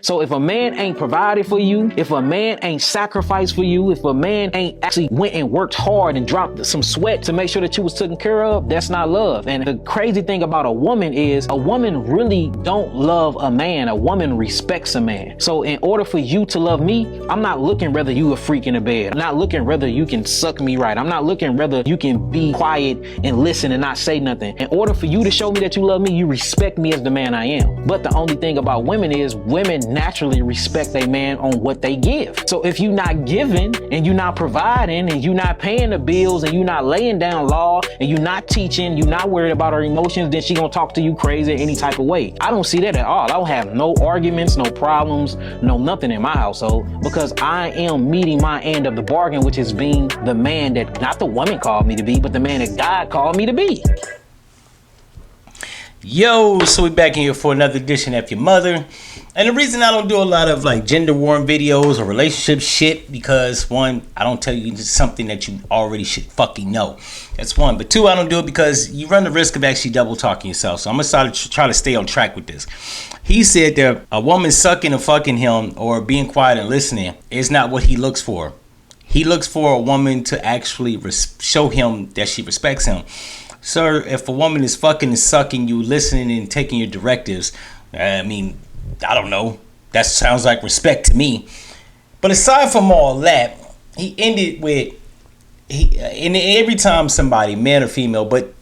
So if a man ain't provided for you, if a man ain't sacrificed for you, if a man ain't actually went and worked hard and dropped some sweat to make sure that you was taken care of, that's not love. And the crazy thing about a woman is a woman really don't love a man. A woman respects a man. So in order for you to love me, I'm not looking whether you a freak in the bed. I'm not looking whether you can suck me right. I'm not looking whether you can be quiet and listen and not say nothing. In order for you to show me that you love me, you respect me as the man I am. But the only thing about women is women naturally respect a man on what they give. So if you not giving and you not providing and you not paying the bills and you not laying down law and you not teaching, you not worried about her emotions, then she gonna talk to you crazy any type of way. I don't see that at all. I don't have no arguments, no problems, no nothing in my household because I am meeting my end of the bargain, which is being the man that not the woman called me to be, but the man that God called me to be. Yo, so we back in here for another edition of F-ya-Motha. And the reason I don't do a lot of like gender warm videos or relationship shit, because one, I don't tell you something that you already should fucking know. That's one. But two, I don't do it because you run the risk of actually double talking yourself. So I'm gonna try to stay on track with this. He said that a woman sucking and fucking him or being quiet and listening is not what he looks for. He looks for a woman to actually show him that she respects him. Sir, if a woman is fucking and sucking you, listening and taking your directives, I mean, I don't know. That sounds like respect to me. But aside from all that, he ended with, and every time somebody, man or female, but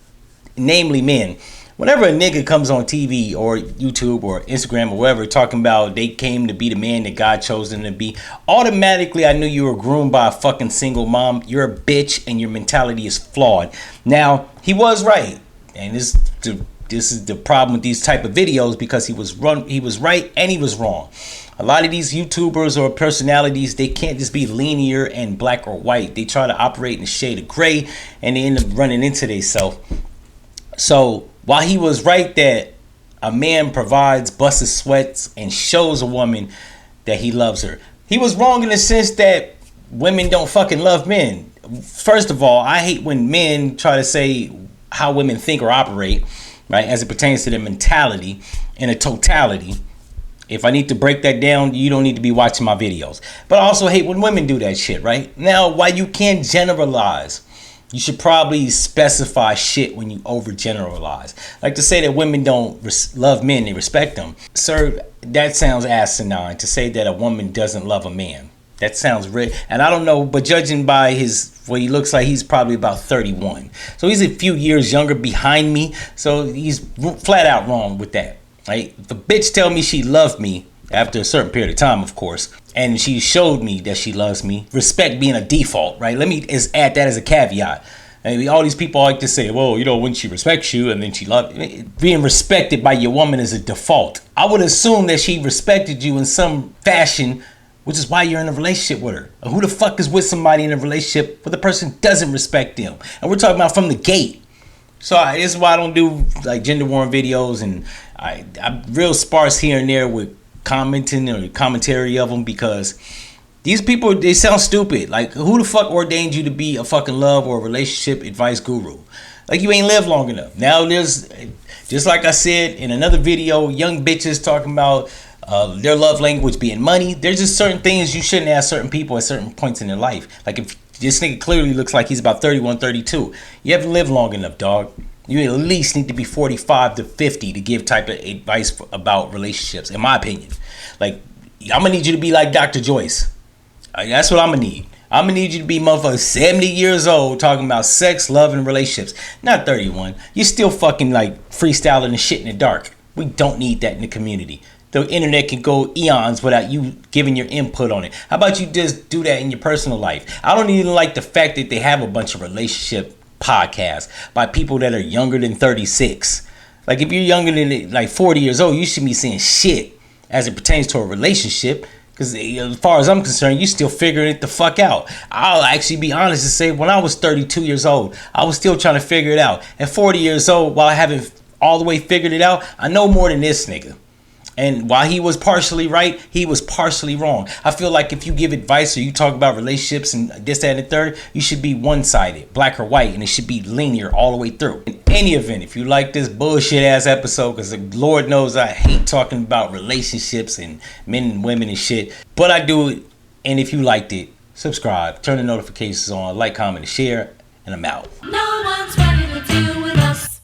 namely men, whenever a nigga comes on TV or YouTube or Instagram or wherever talking about they came to be the man that God chose them to be, automatically I knew you were groomed by a fucking single mom. You're a bitch and your mentality is flawed. Now, he was right. And this is the problem with these type of videos, because he was right and he was wrong. A lot of these YouTubers or personalities, they can't just be linear and black or white. They try to operate in a shade of gray and they end up running into themselves. So while he was right that a man provides, busts his sweats, and shows a woman that he loves her, he was wrong in the sense that women don't fucking love men. First of all, I hate when men try to say how women think or operate, right, as it pertains to their mentality in a totality. If I need to break that down, you don't need to be watching my videos. But I also hate when women do that shit, right? Now, while you can't generalize, you should probably specify shit when you overgeneralize. Like to say that women don't love men, they respect them. Sir, that sounds asinine to say that a woman doesn't love a man. That sounds real. And I don't know, but judging by what he looks like, he's probably about 31. So he's a few years younger behind me. So he's flat out wrong with that. Right? If a bitch tell me she loved me after a certain period of time, of course, and she showed me that she loves me, respect being a default, right? Let me add that as a caveat. I mean, all these people like to say, well, you know, when she respects you and then she loves you. Being respected by your woman is a default. I would assume that she respected you in some fashion, which is why you're in a relationship with her. Who the fuck is with somebody in a relationship where the person doesn't respect them? And we're talking about from the gate. So this is why I don't do like gender warm videos, and I'm real sparse here and there with commenting or commentary of them, because these people, they sound stupid. Like, who the fuck ordained you to be a fucking love or relationship advice guru? Like, you ain't lived long enough. Now there's, just like I said in another video, young bitches talking about their love language being money. There's just certain things you shouldn't ask certain people at certain points in their life. Like, if this nigga clearly looks like he's about 31, 32, you haven't lived long enough, dog. You at least need to be 45 to 50 to give type of advice about relationships, in my opinion. Like, I'm gonna need you to be like Dr. Joyce. That's what I'm gonna need. I'm gonna need you to be motherfucker 70 years old talking about sex, love, and relationships. Not 31. You're still fucking like freestyling and shit in the dark. We don't need that in the community. The internet can go eons without you giving your input on it. How about you just do that in your personal life? I don't even like the fact that they have a bunch of relationship podcasts by people that are younger than 36. Like, if you're younger than like 40 years old, you should be saying shit as it pertains to a relationship. Because as far as I'm concerned, you still figuring it the fuck out. I'll actually be honest and say, when I was 32 years old, I was still trying to figure it out. At 40 years old, while I haven't all the way figured it out, I know more than this nigga. And while he was partially right, he was partially wrong. I feel like if you give advice or you talk about relationships and this, that, and the third, you should be one-sided, black or white, and it should be linear all the way through. In any event, if you like this bullshit ass episode, because the Lord knows I hate talking about relationships and men and women and shit, but I do it. And if you liked it, subscribe, turn the notifications on, like, comment, and share, and I'm out. No one's ready to deal with us.